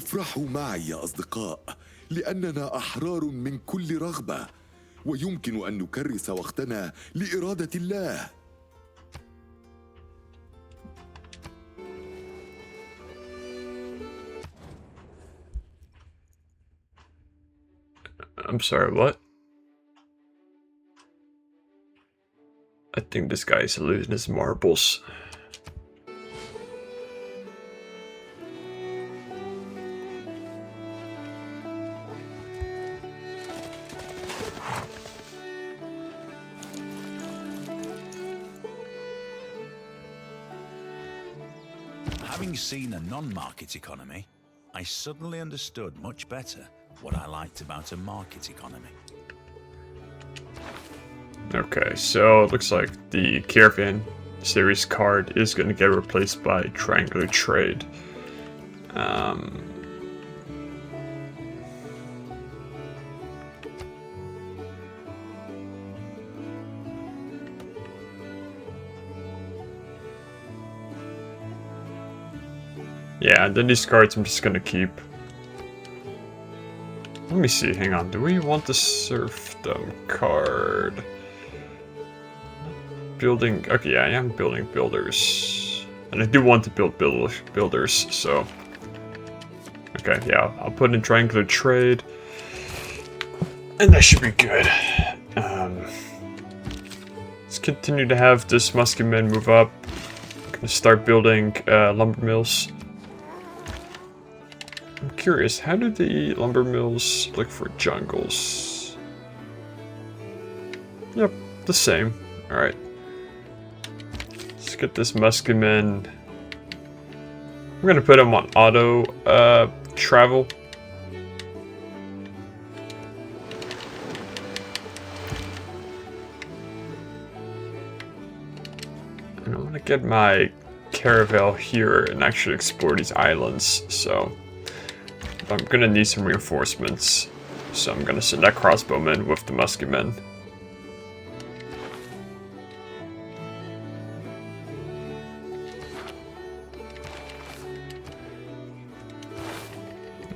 افرحوا معي يا أصدقاء، لأننا أحرار من كل رغبة، ويمكن أن نكرس وقتنا لإرادة الله. I'm sorry, what? I think this guy is losing his marbles. Having seen a non-market economy, I suddenly understood much better what I liked about a market economy. Okay, so it looks like the Caravan series card is going to get replaced by Triangular Trade. Yeah, and then these cards I'm just going to keep. Let me see, hang on, do we want the Serfdom card? Building, okay, yeah, I am building builders. And I do want to build builders, so... Okay, yeah, I'll put in Triangular Trade. And that should be good. Let's continue to have this Muskemen move up. I'm gonna start building lumber mills. I'm curious, how do the lumber mills look for jungles? Yep, the same. Alright. Let's get this Muskemen. I'm gonna put him on auto travel. And I want to get my caravel here and actually explore these islands, so I'm gonna need some reinforcements. So I'm gonna send that crossbowman with the muskemen.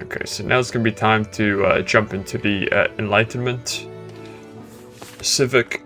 Okay, so now it's gonna be time to jump into the Enlightenment. Civic.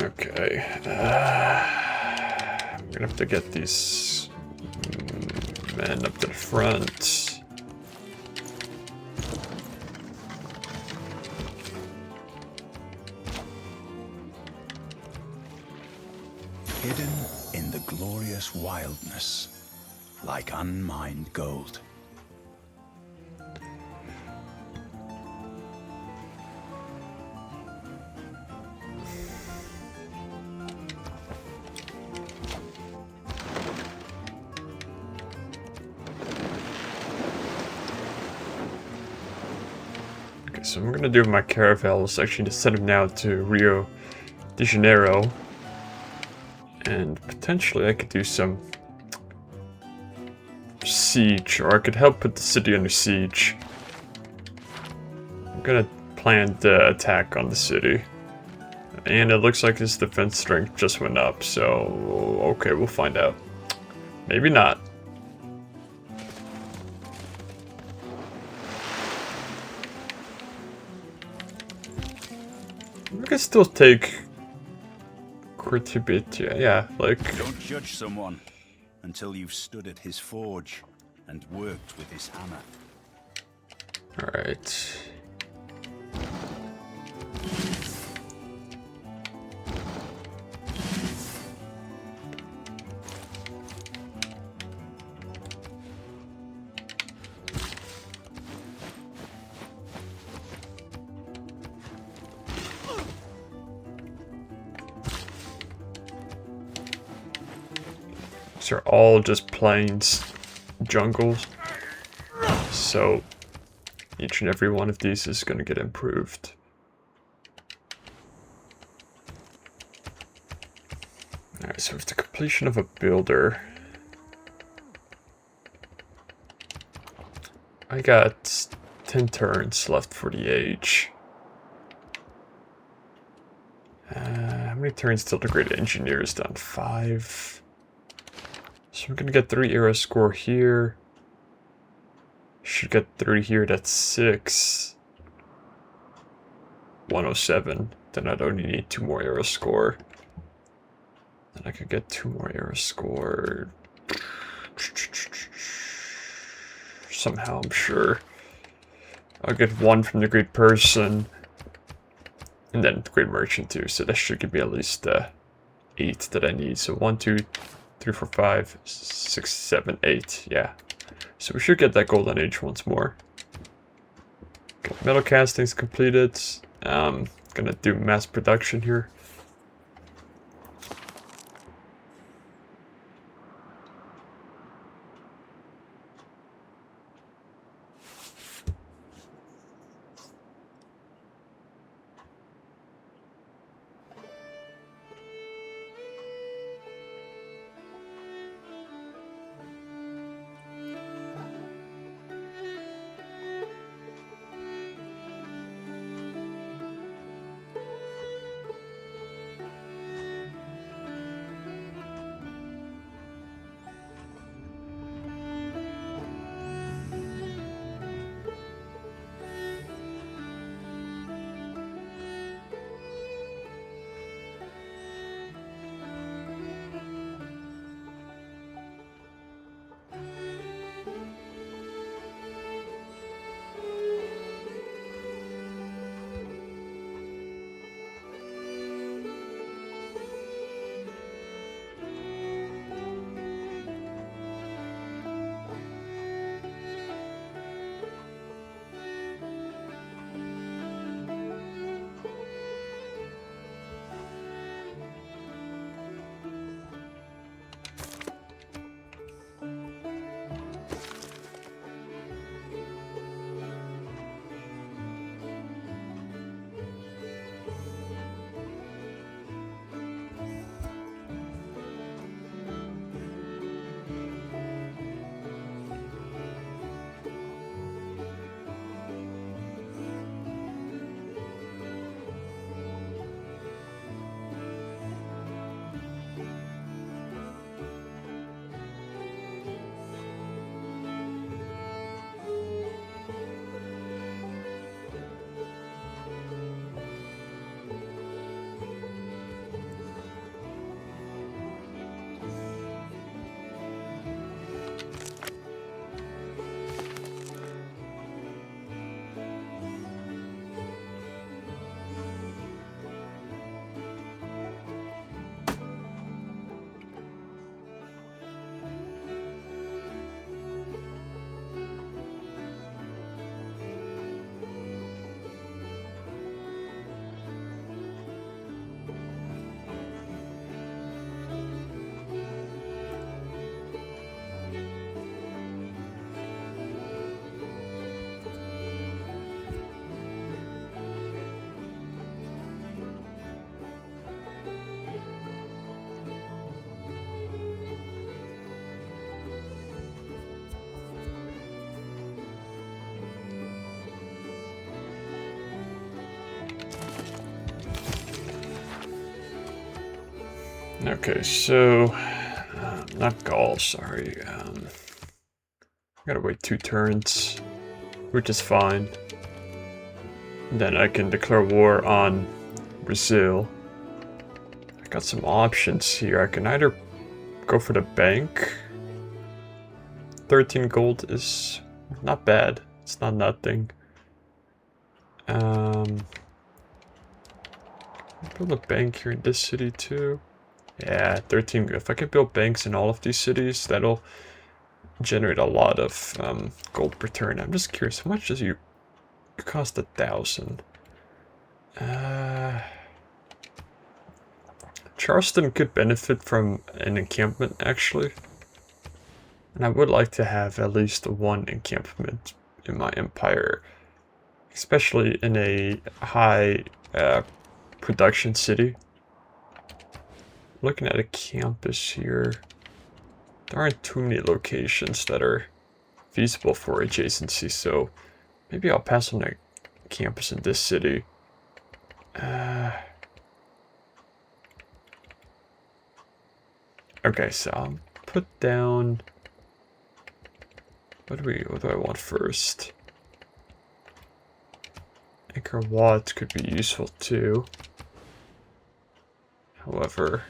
Okay. I'm gonna have to get these men up to the front. Hidden in the glorious wildness, like unmined gold. Okay, so I'm gonna do my caravels actually to send them now to Rio de Janeiro. And potentially I could do some siege, or I could help put the city under siege. I'm gonna plan the attack on the city. And it looks like his defense strength just went up, so okay, we'll find out. Maybe not. We can still take Kurtibit, yeah, like... Don't judge someone until you've stood at his forge and worked with his hammer. Alright. These are all just plains jungles. So each and every one of these is going to get improved. Alright, so with the completion of a builder, I got 10 turns left for the age. How many turns till the great engineer is done? 5. So I'm gonna get 3 arrow score here. Should get 3 here, that's 6. 107. Then I'd only need 2 more arrow score. Then I could get 2 more arrow score. Somehow, I'm sure. I'll get 1 from the great person. And then the great merchant too, so that should give me at least 8 that I need. So 1, 2, 3, 4, 5, 6, 7, 8. Yeah. So we should get that golden age once more. Okay, metal castings completed. Gonna do mass production here. Okay, so not Gaul, sorry. Gotta wait 2 turns, which is fine. Then I can declare war on Brazil. I got some options here. I can either go for the bank. 13 gold is not bad. It's not nothing. Build a bank here in this city too. Yeah, 13. If I can build banks in all of these cities, that'll generate a lot of gold per turn. I'm just curious, how much does you cost 1,000? Charleston could benefit from an encampment, actually. And I would like to have at least 1 encampment in my empire. Especially in a high production city. Looking at a campus here, there aren't too many locations that are feasible for adjacency, so maybe I'll pass on a campus in this city. Okay, so I'll put down. What do I want first? Anchor Watts could be useful too. However,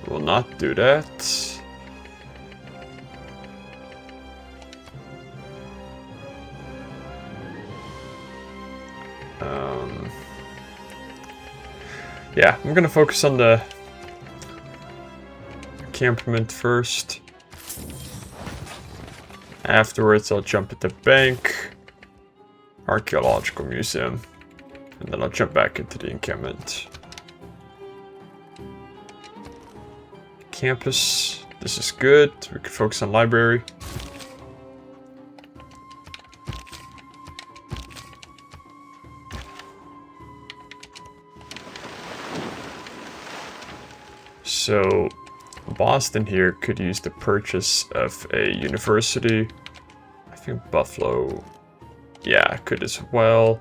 will not do that. Yeah, I'm gonna focus on the encampment first. Afterwards, I'll jump at the bank, archaeological museum, and then I'll jump back into the encampment. Campus, this is good. We can focus on library. So Boston here could use the purchase of a university. I think Buffalo, yeah, could as well.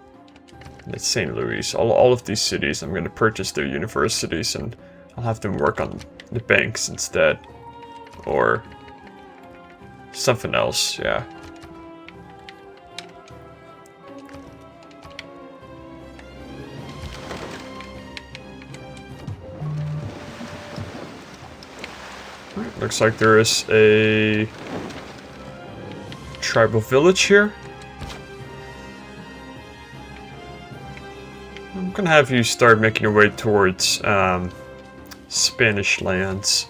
And it's St. Louis. All of these cities, I'm going to purchase their universities and I'll have them work on the banks instead. Or something else, yeah. Looks like there is a tribal village here. I'm gonna have you start making your way towards Spanish lands.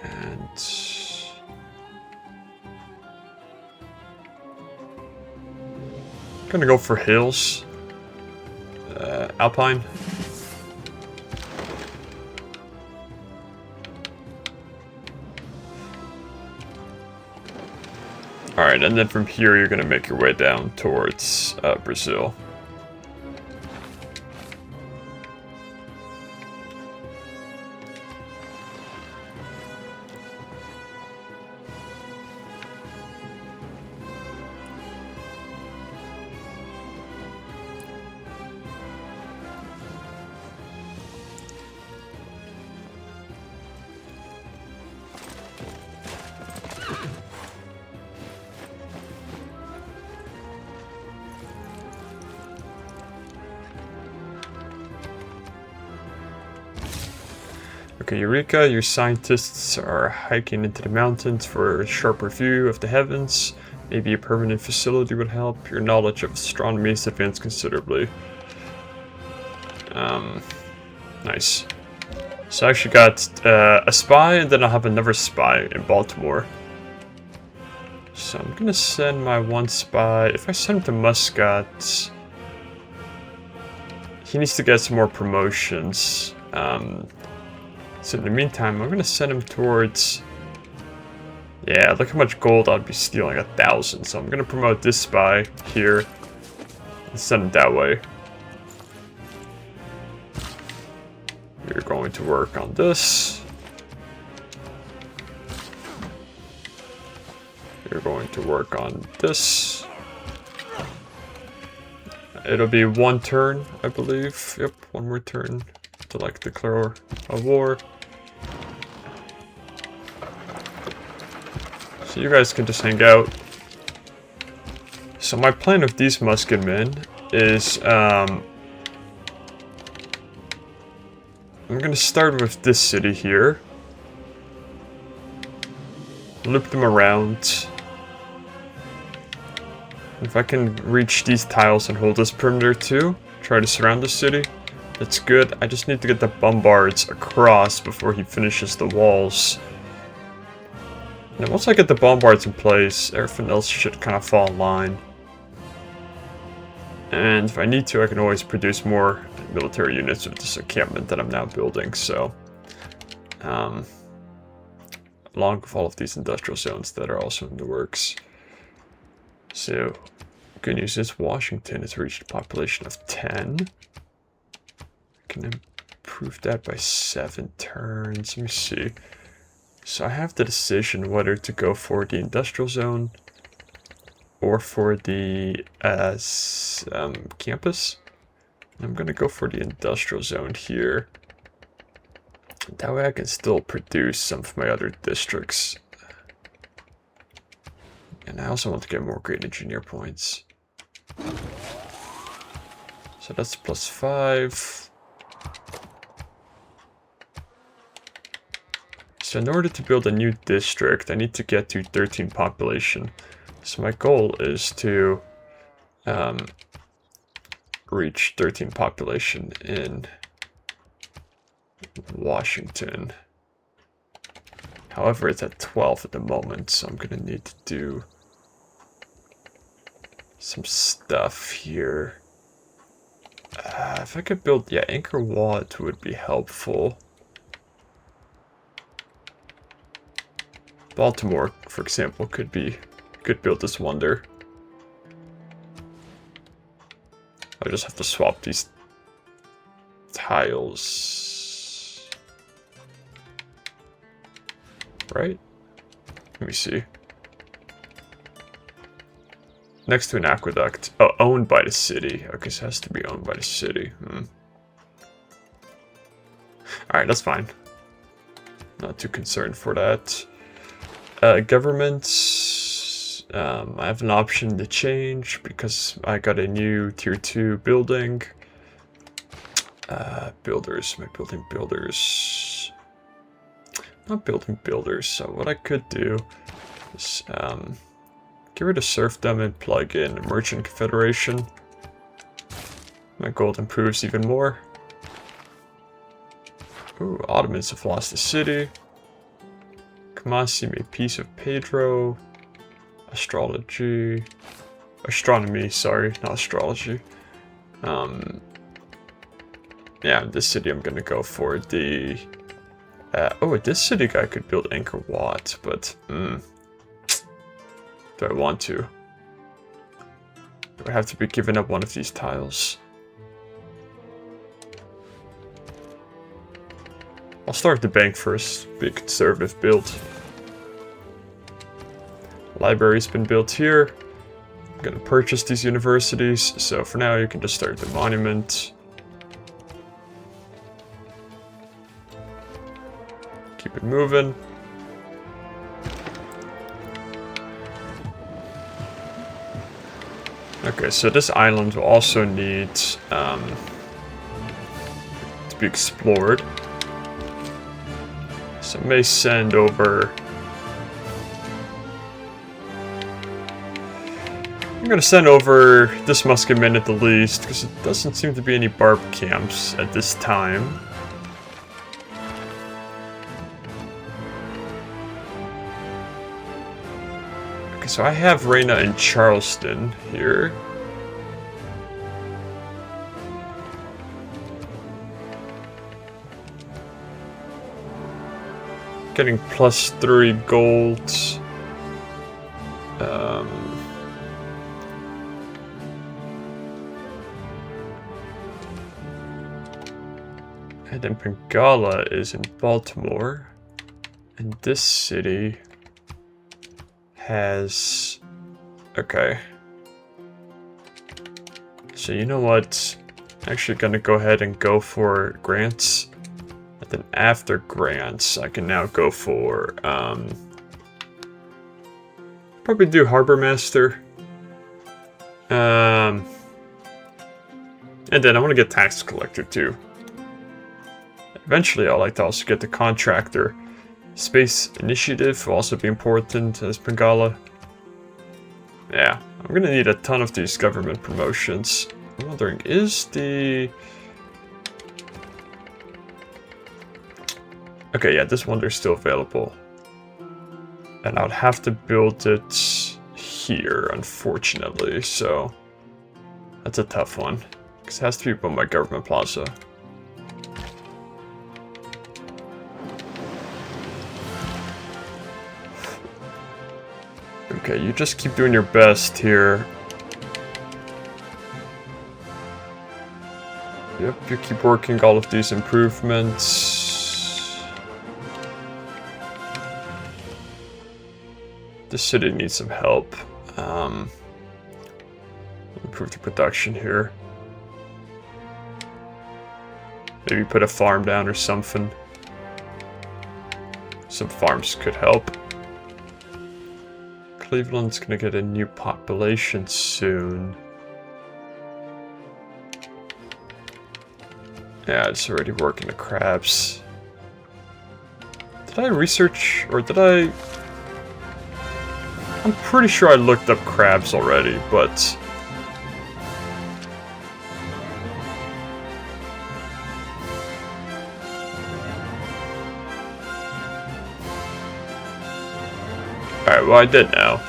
And I'm gonna go for hills. Alpine. Alright, and then from here you're going to make your way down towards Brazil. Okay, Eureka, your scientists are hiking into the mountains for a sharper view of the heavens. Maybe a permanent facility would help. Your knowledge of astronomy has advanced considerably. Nice. So I actually got a spy, and then I'll have another spy in Baltimore. So I'm gonna send my 1 spy. If I send him to Muscat, he needs to get some more promotions. So in the meantime, I'm gonna send him towards. Yeah, look how much gold I'd be stealing, 1,000. So I'm gonna promote this spy here and send him that way. You're going to work on this. You're going to work on this. it'll be 1 turn, I believe. Yep, 1 more turn to like declare a war. So you guys can just hang out. So my plan with these musketmen is I'm gonna start with this city here. Loop them around. If I can reach these tiles and hold this perimeter too, try to surround the city, that's good. I just need to get the bombards across before he finishes the walls. And then once I get the bombards in place, everything else should kind of fall in line. And if I need to, I can always produce more military units with this encampment that I'm now building, so... along with all of these industrial zones that are also in the works. So, good news is Washington has reached a population of 10. I can improve that by 7 turns. Let me see. So I have the decision whether to go for the industrial zone or for the campus. I'm going to go for the industrial zone here. That way I can still produce some of my other districts. And I also want to get more great engineer points. So that's +5. So in order to build a new district, I need to get to 13 population. So my goal is to reach 13 population in Washington. However, it's at 12 at the moment, so I'm gonna need to do some stuff here. If I could build, yeah, Anchor Wat would be helpful. Baltimore, for example, could build this wonder. I just have to swap these tiles. Right? Let me see. Next to an aqueduct. Oh, owned by the city. Okay, so it has to be owned by the city. Alright, that's fine. Not too concerned for that. Governments. I have an option to change because I got a new tier 2 building. Builders. Am I building builders? Not building builders, so what I could do is get rid of serfdom and plug in a merchant confederation. My gold improves even more. Ooh, Ottomans have lost the city. Kamasi made peace with Pedro. Astronomy, sorry, not astrology. Yeah, this city I'm gonna go for the... oh, this city guy could build Anchor Wat, but... do I want to? Do I have to be giving up one of these tiles? I'll start the bank first, be a conservative build. Library's been built here. I'm gonna purchase these universities, so for now you can just start the monument. Keep it moving. Okay, so this island will also need to be explored. So I may send over... I'm gonna send over this musketman at the least, because it doesn't seem to be any barb camps at this time. Okay, so I have Reina in Charleston here. Getting +3 gold. And then Bengala is in Baltimore. And this city has... Okay. Let's So you know what? Actually gonna go ahead and go for grants. And then after grants, I can now go for, probably do Harbor Master. And then I want to get Tax Collector too. Eventually, I'd like to also get the Contractor. Space Initiative will also be important as Bengala. Yeah, I'm gonna need a ton of these government promotions. I'm wondering, is the... Okay, yeah, this wonder is still available. And I would have to build it here, unfortunately, so... That's a tough one. Because it has to be above my government plaza. Okay, you just keep doing your best here. Yep, you keep working all of these improvements. The city needs some help. Improve the production here. Maybe put a farm down or something. Some farms could help. Cleveland's gonna get a new population soon. Yeah, it's already working the crabs. Did I research, or did I... I'm pretty sure I looked up crabs already, but... Alright, well I did now.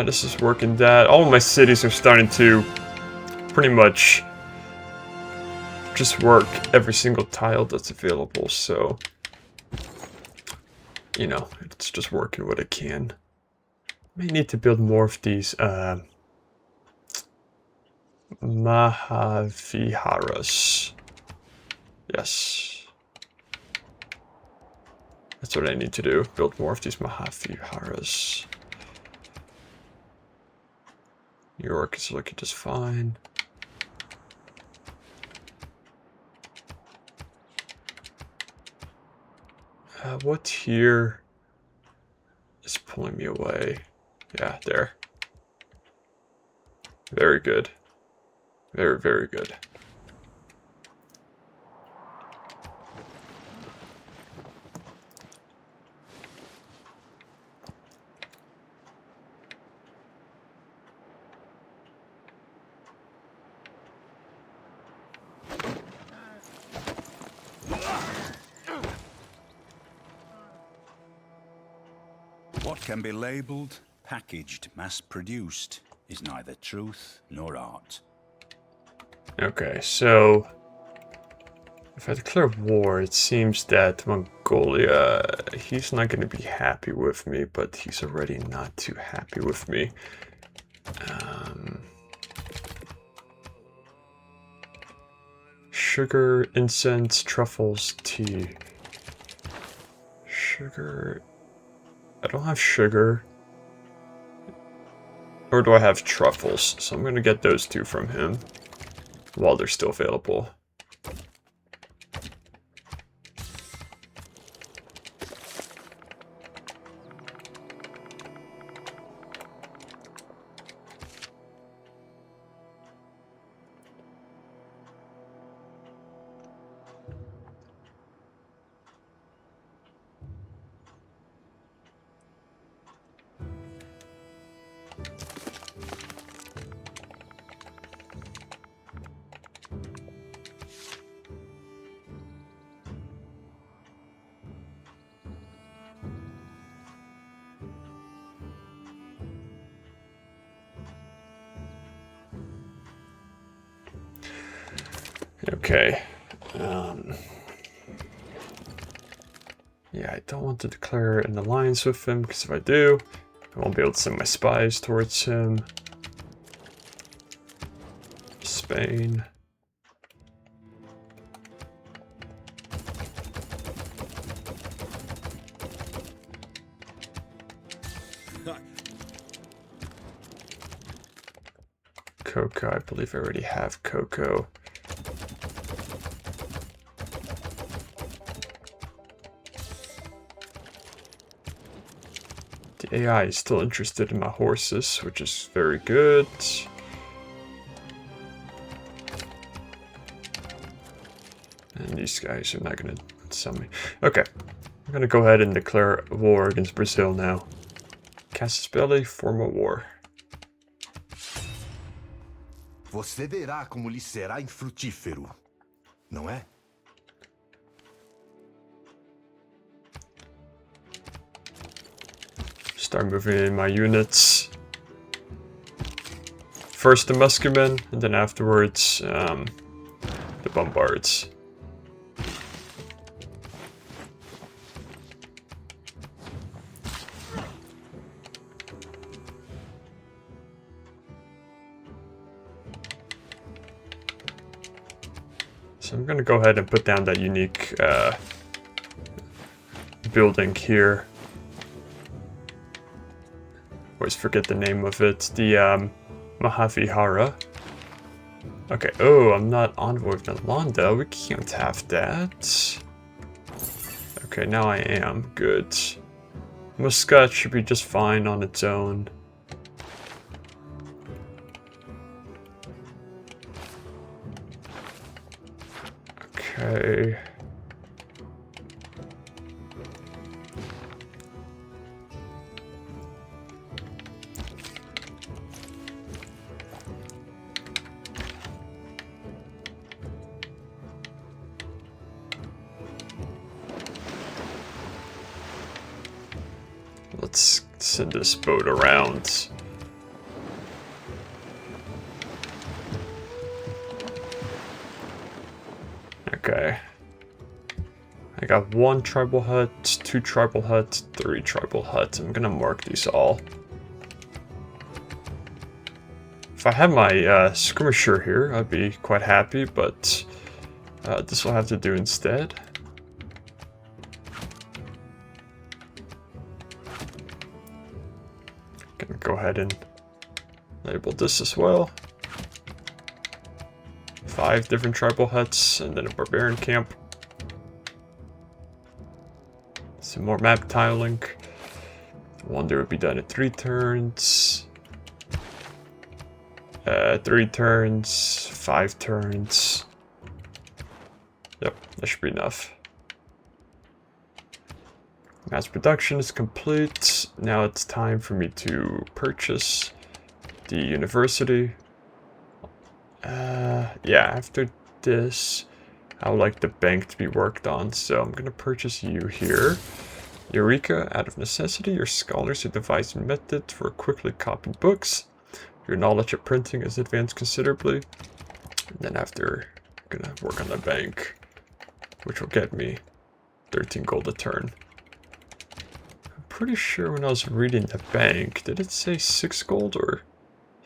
This is working that. All of my cities are starting to pretty much just work every single tile that's available, so you know, it's just working what it can. May need to build more of these Mahaviharas. Yes. That's what I need to do. Build more of these Mahaviharas. New York is looking just fine. What here is pulling me away? Yeah, there. Very good. Very, very good. What can be labelled, packaged, mass-produced is neither truth nor art. Okay, so if I declare war, it seems that Mongolia, he's not going to be happy with me, but he's already not too happy with me. Sugar, incense, truffles, tea. Sugar... I don't have sugar. Or do I have truffles? So I'm going to get those two from him while they're still available. Okay. Yeah, I don't want to declare an alliance with him, because if I do, I won't be able to send my spies towards him. Spain. cocoa. I believe I already have cocoa. The AI is still interested in my horses, which is very good. And these guys are not gonna sell me. Okay, I'm gonna go ahead and declare war against Brazil now. Casus Belli, form a war. Você verá como lhe será infrutífero, não é? Start moving in my units. First the musketmen, and then afterwards the bombards. So I'm gonna go ahead and put down that unique building here. Always forget the name of it. The Mahavihara. Okay, oh, I'm not envoy of Nalanda. We can't have that. Okay, now I am. Good. Muscat should be just fine on its own. Okay. Let's send this boat around. Okay. I got 1 tribal hut, 2 tribal huts, 3 tribal huts. I'm gonna mark these all. If I had my skirmisher here, I'd be quite happy, but this will have to do instead. Gonna go ahead and label this as well. 5 different tribal huts, and then a barbarian camp. Some more map tiling. Wonder would be done in 3 turns. 3 turns, 5 turns. Yep, that should be enough. Mass production is complete. Now it's time for me to purchase the university. Yeah, after this, I would like the bank to be worked on, so I'm gonna purchase you here. Eureka, out of necessity, your scholars have devised a method for quickly copying books. Your knowledge of printing has advanced considerably. And then after, I'm gonna work on the bank, which will get me 13 gold a turn. I'm pretty sure when I was reading the bank, did it say 6 gold or?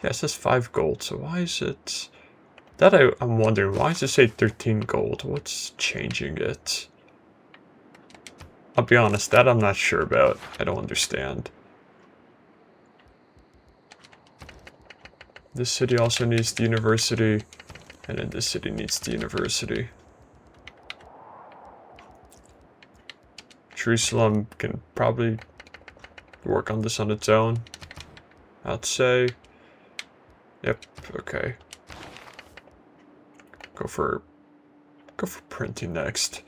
Yeah, it says 5 gold, so why is it... That I'm wondering, why does it say 13 gold? What's changing it? I'll be honest, that I'm not sure about. I don't understand. This city also needs the university, and then this city needs the university. Jerusalem can probably work on this on its own, I'd say. Yep, okay. Go for printing next.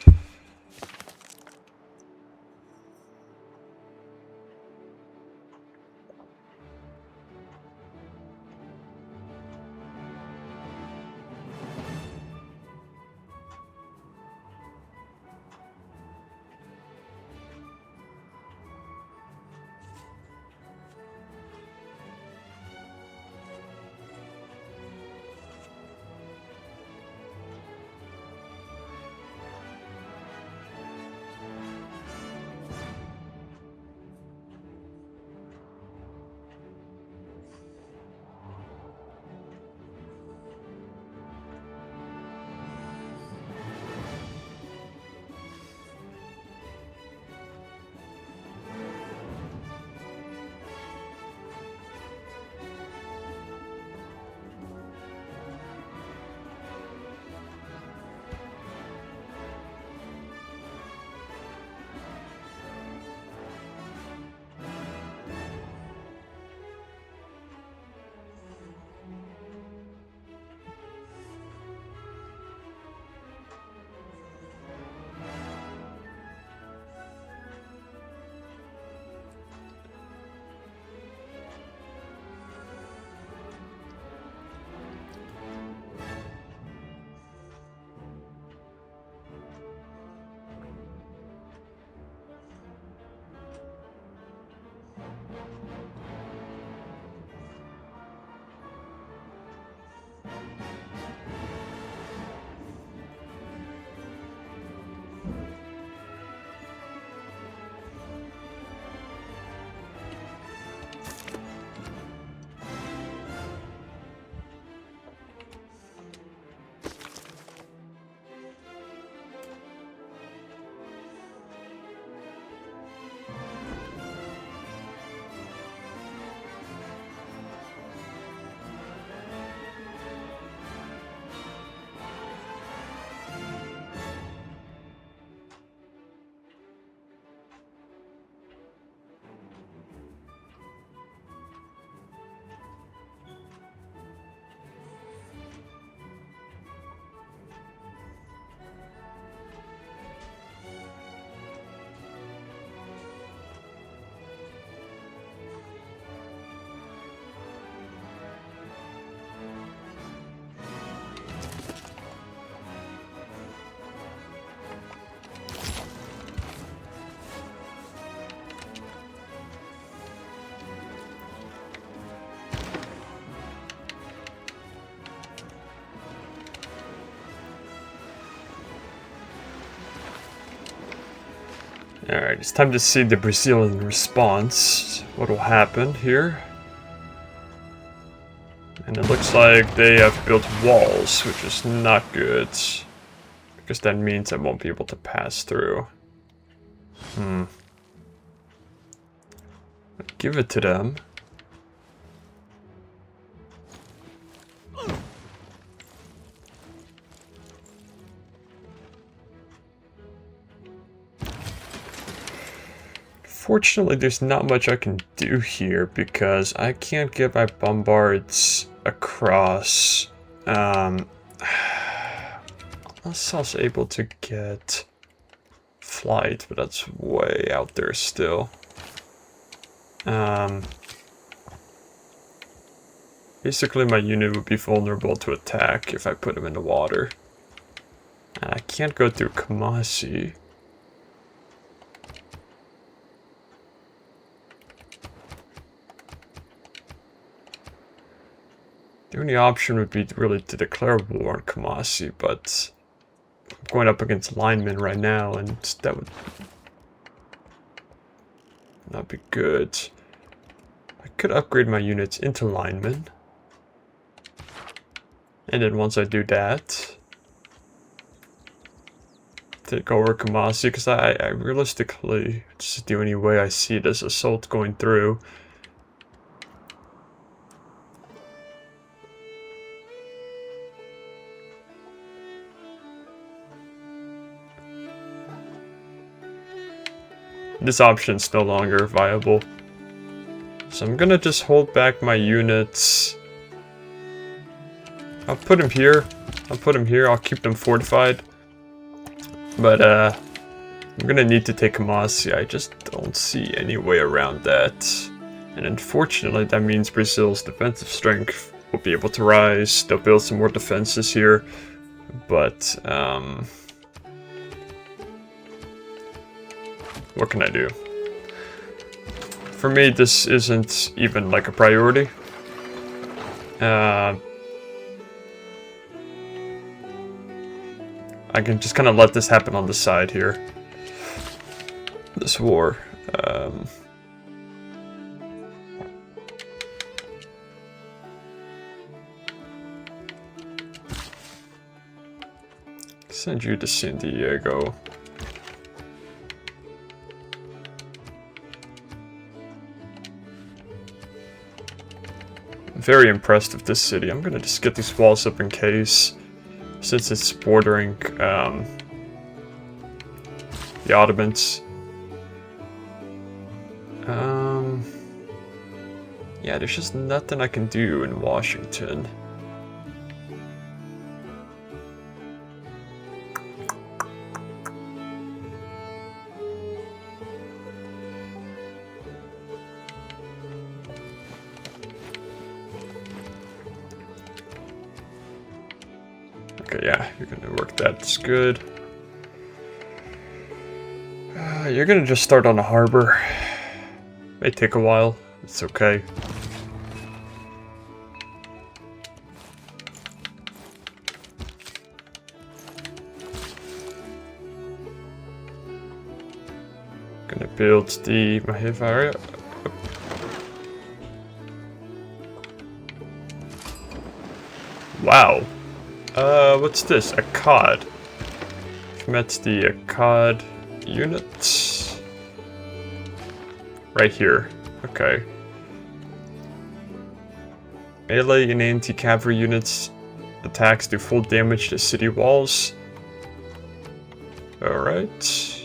Alright, it's time to see the Brazilian response. What will happen here? And it looks like they have built walls, which is not good. Because that means I won't be able to pass through. Give it to them. Fortunately, there's not much I can do here because I can't get my bombards across. Unless I was able to get flight, but that's way out there still. Basically, my unit would be vulnerable to attack if I put them in the water. And I can't go through Kamasi. The only option would be really to declare war on Kamasi, but I'm going up against linemen right now, and that would not be good. I could upgrade my units into linemen. And then once I do that, take over Kamasi, because I realistically, just the only way I see this assault going through. This option's no longer viable. So I'm gonna just hold back my units. I'll put them here. I'll keep them fortified. But I'm gonna need to take Kamasi. I just don't see any way around that. And unfortunately, that means Brazil's defensive strength will be able to rise. They'll build some more defenses here. But what can I do? For me, this isn't even like a priority. I can just kind of let this happen on the side here. This war. Send you to San Diego. Very impressed with this city. I'm gonna just get these walls up in case, since it's bordering the Ottomans. Yeah, there's just nothing I can do in Washington. Okay, yeah, you're gonna work that's good. You're gonna just start on the harbor. May take a while, it's okay. Gonna build the Mahivara. Wow. What's this? A COD. That's the COD units. Right here. Okay. Melee and anti-cavalry units attacks do full damage to city walls. Alright.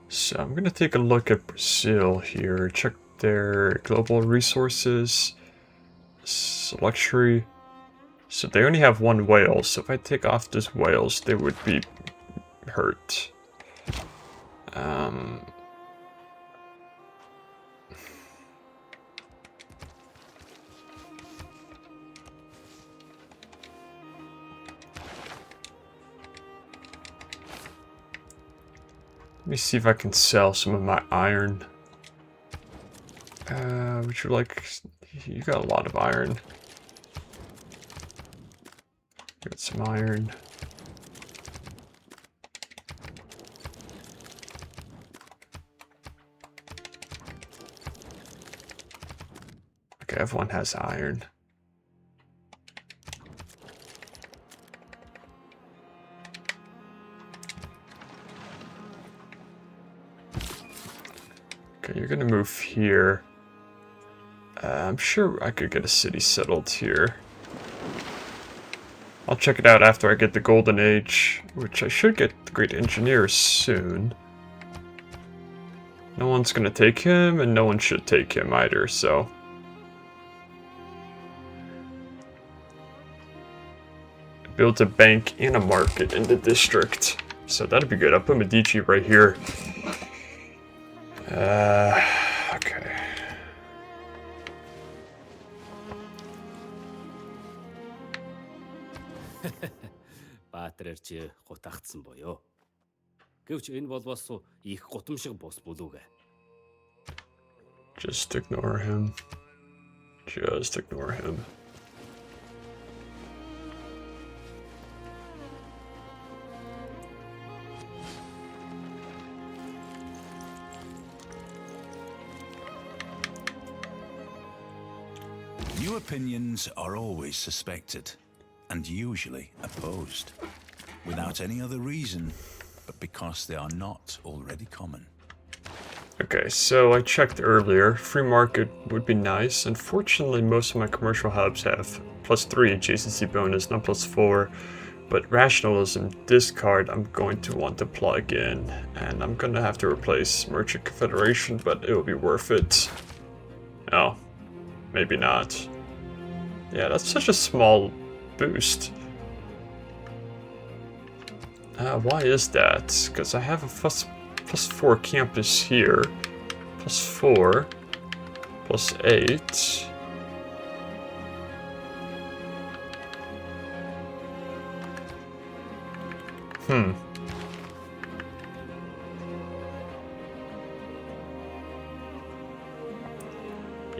So I'm gonna take a look at Brazil here. Check their global resources. Luxury. So they only have one whale, so if I take off this whales, they would be hurt. Let me see if I can sell some of my iron. Would you like... You got a lot of iron. Get some iron. Okay, everyone has iron. Okay, you're gonna move here. I'm sure I could get a city settled here. I'll check it out after I get the Golden Age, which I should get the Great Engineer soon. No one's gonna take him, and no one should take him either, so... Build a bank and a market in the district. So that'd be good. I'll put Medici right here. Okay. Баатраар чи гутагдсан боёо. Гэвч энэ бол бас их гутамшиг бус бүлүүгээ. Just ignore him. Just ignore him. New opinions are always suspected, and usually opposed, without any other reason, but because they are not already common. Okay, so I checked earlier. Free market would be nice. Unfortunately, most of my commercial hubs have +3 adjacency bonus, not +4. But rationalism, this card I'm going to want to plug in. And I'm going to have to replace Merchant Confederation, but it will be worth it. No, maybe not. Yeah, that's such a small boost. Why is that? Because I have a +4 campus here, +4, +8.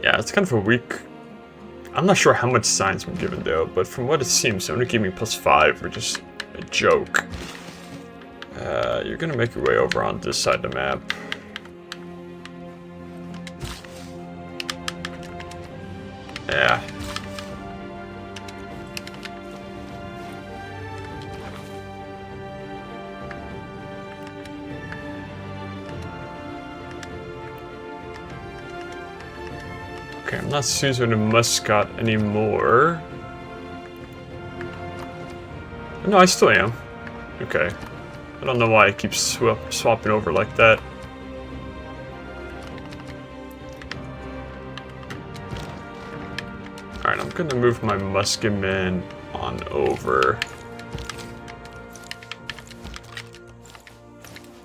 Yeah, it's kind of a weak... I'm not sure how much science we're given though, but from what it seems, they only give me +5, which is a joke. You're gonna make your way over on this side of the map. Yeah. Okay, I'm not Susan and Muscat anymore. No, I still am. Okay. I don't know why I keep swapping over like that. Alright, I'm gonna move my Musketmen on over.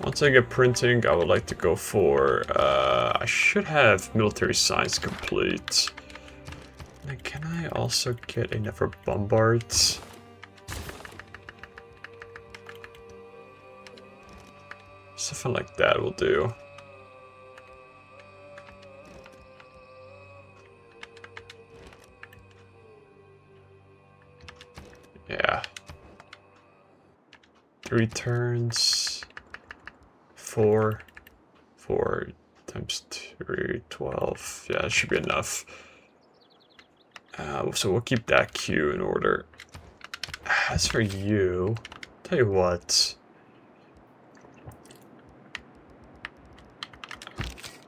Once I get printing, I would like to go for... I should have military science complete. And can I also get another bombards? Something like that will do. Yeah. 3 turns. 4 times 3, 12. Yeah, that should be enough. So we'll keep that queue in order. As for you, tell you what.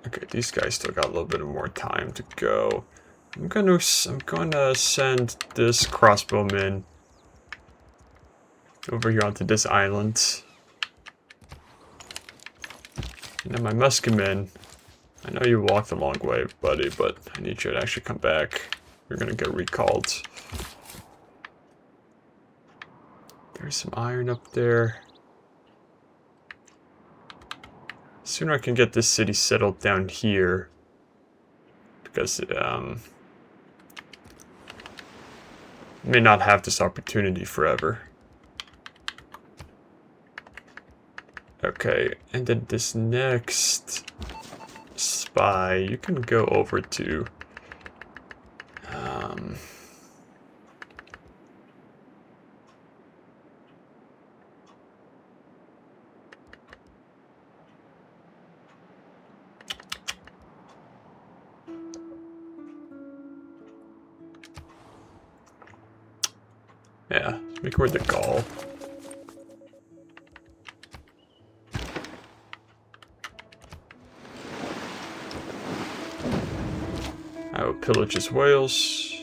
Okay, these guys still got a little bit more time to go. I'm gonna send this crossbowman over here onto this island. Now my Musketman, I know you walked a long way, buddy, but I need you to actually come back. You're gonna get recalled. There's some iron up there. Sooner I can get this city settled down here. Because, may not have this opportunity forever. Okay, and then this next spy, you can go over to yeah, record the call. I will pillage his whales.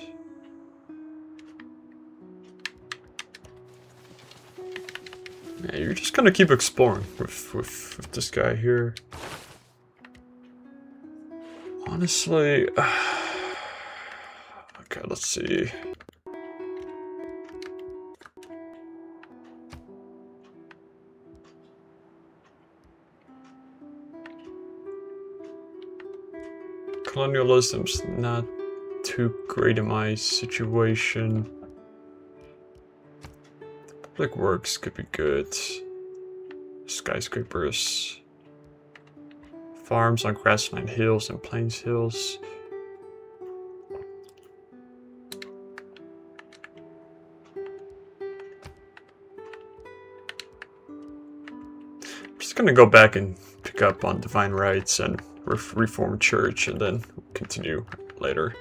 Yeah, you're just gonna keep exploring with this guy here. Honestly, okay, let's see. Colonialism's not too great in my situation. Public works could be good. Skyscrapers. Farms on grassland hills and plains hills. I'm just gonna go back and pick up on divine rights and reform church and then continue later.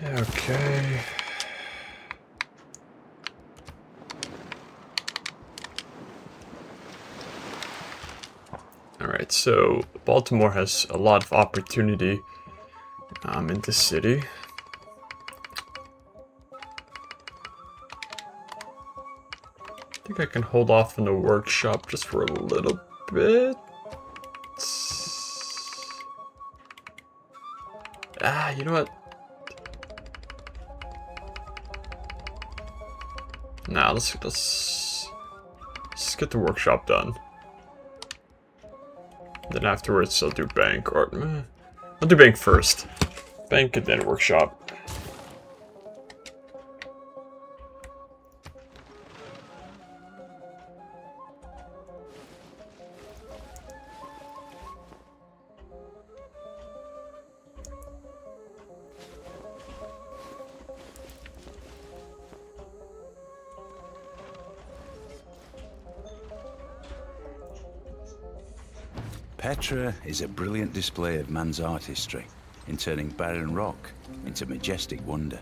Okay. Alright, so Baltimore has a lot of opportunity in this city. I think I can hold off on the workshop just for a little bit. Ah, you know what? Nah, let's get the workshop done. Then afterwards I'll do bank, or I'll do bank first. Bank and then workshop. Petra is a brilliant display of man's artistry in turning barren rock into majestic wonder.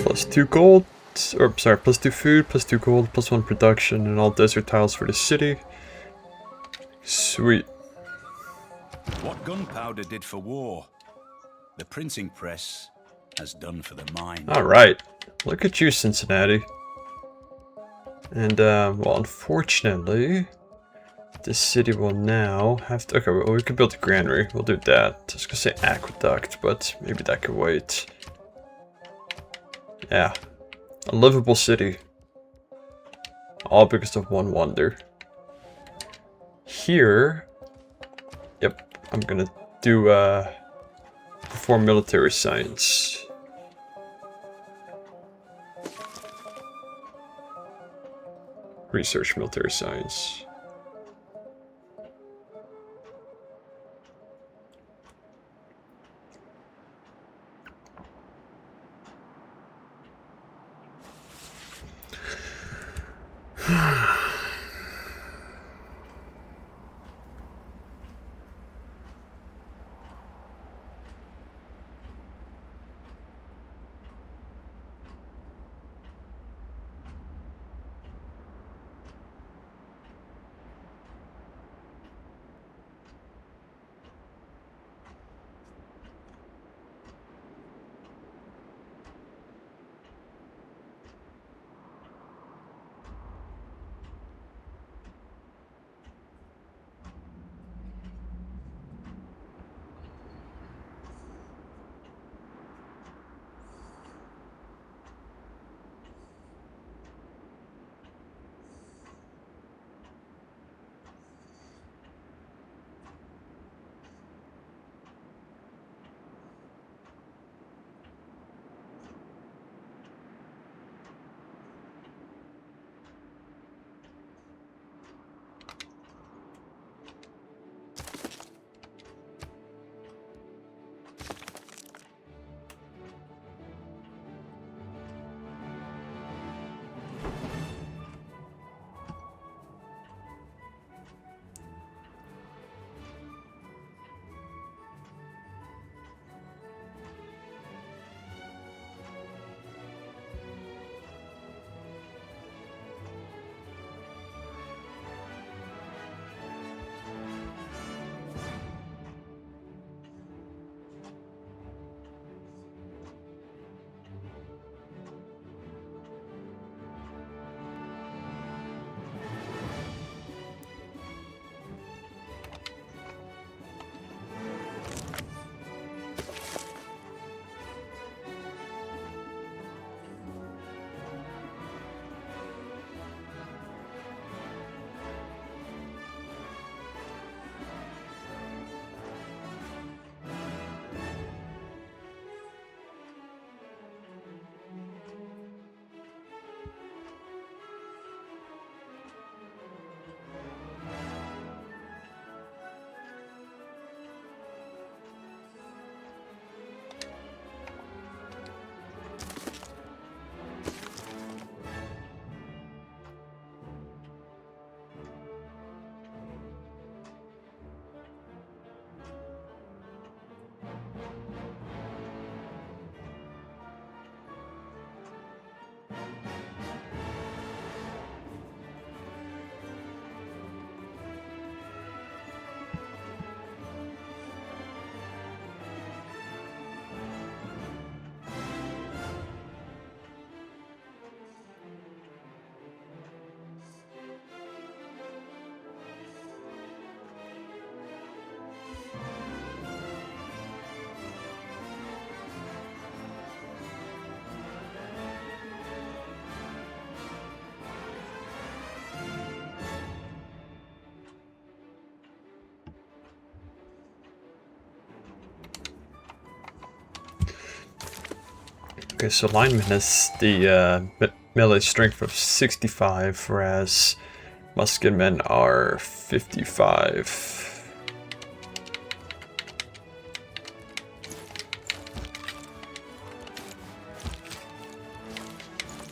+2 gold, or sorry, +2 food, +2 gold, +1 production, and all desert tiles for the city. Sweet. What gunpowder did for war, the printing press has done for the mind. Alright, look at you, Cincinnati. And, well, unfortunately, this city will now have to... Okay, well, we could build a granary. We'll do that. I was gonna say aqueduct, but maybe that could wait. Yeah. A livable city. All because of one wonder. Here... Yep, I'm gonna do, perform military science. Research military science. Okay, so lineman has the melee strength of 65, whereas musketmen are 55.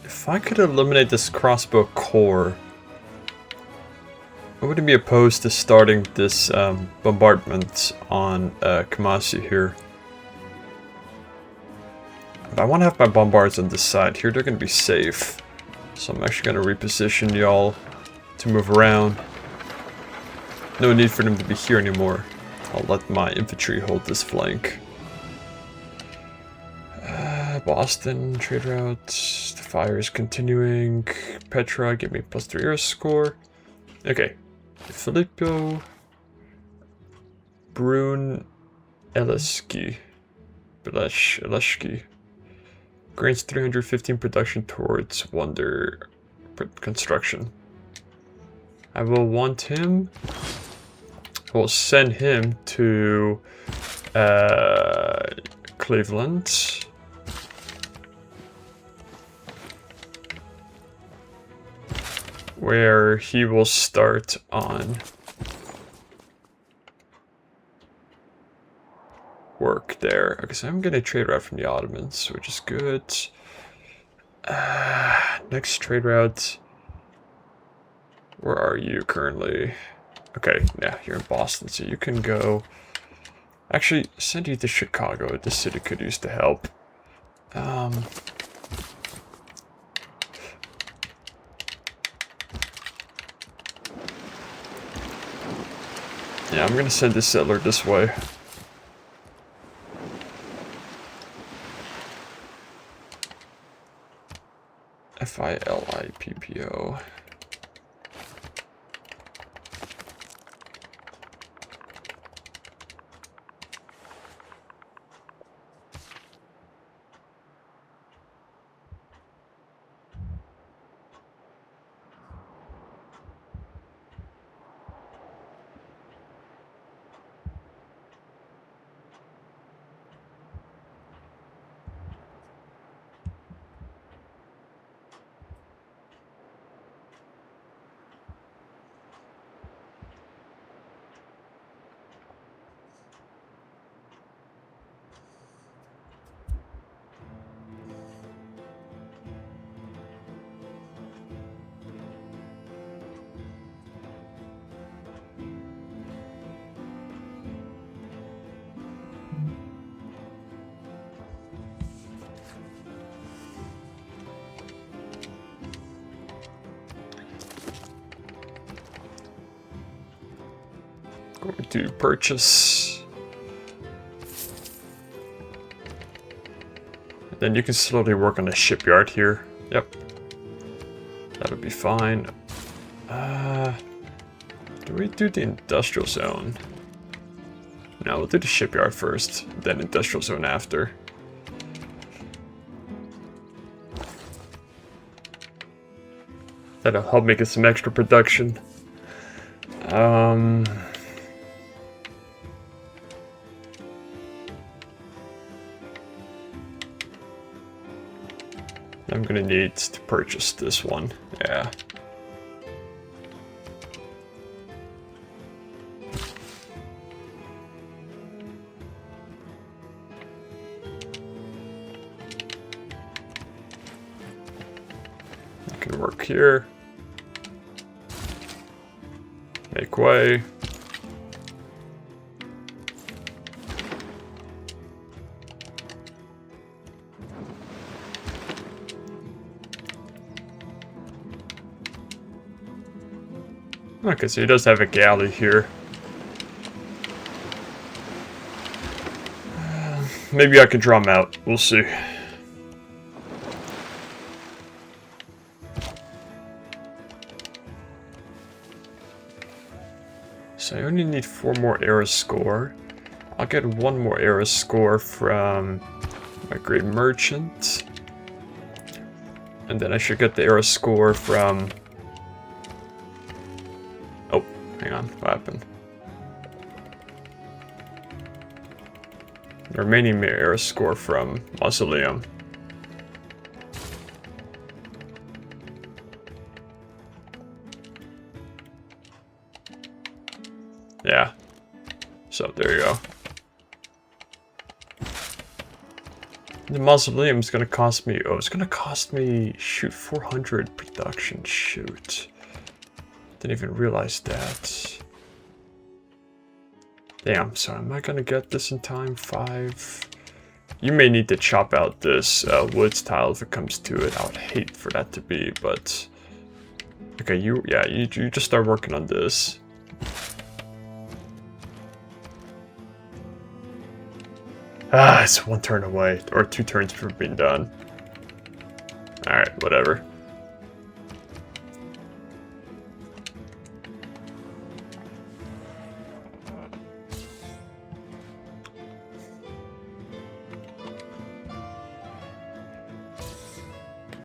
If I could eliminate this crossbow core, I wouldn't be opposed to starting this bombardment on Kamasi here. But I want to have my bombards on this side. Here they're going to be safe. So I'm actually going to reposition y'all to move around. No need for them to be here anymore. I'll let my infantry hold this flank. Boston, trade routes. The fire is continuing. Petra, give me +3 air score. Okay. Filippo. Brun. Eleski. Beleshki. Grants 315 production towards wonder construction. I will want him. I will send him to Cleveland. Where he will start on work there. Okay, so I'm gonna trade route from the Ottomans, which is good. Next trade route. Where are you currently? Okay, yeah, you're in Boston, so you can go. Actually, send you to Chicago. This city could use the help. Yeah, I'm gonna send this settler this way. Filippo. Going to purchase. Then you can slowly work on the shipyard here. Yep. That'll be fine. Do we do the industrial zone? No, we'll do the shipyard first, then industrial zone after. That'll help make it some extra production. I'm gonna need to purchase this one. Yeah. You can work here. Make way. Okay, so he does have a galley here. Maybe I can draw him out. We'll see. So I only need 4 more era score. I'll get 1 more era score from my great merchant. And then I should get the era score from... Oh, hang on, what happened? The remaining era score from Mausoleum. Yeah. So there you go. The Mausoleum is gonna cost me, oh, it's gonna cost me, shoot, 400 production, shoot. Didn't even realize that. Damn, so am I gonna get this in time? 5. You may need to chop out this wood tile if it comes to it. I would hate for that to be, but... Okay, you just start working on this. Ah, it's 1 turn away, or 2 turns from being done. Alright, whatever.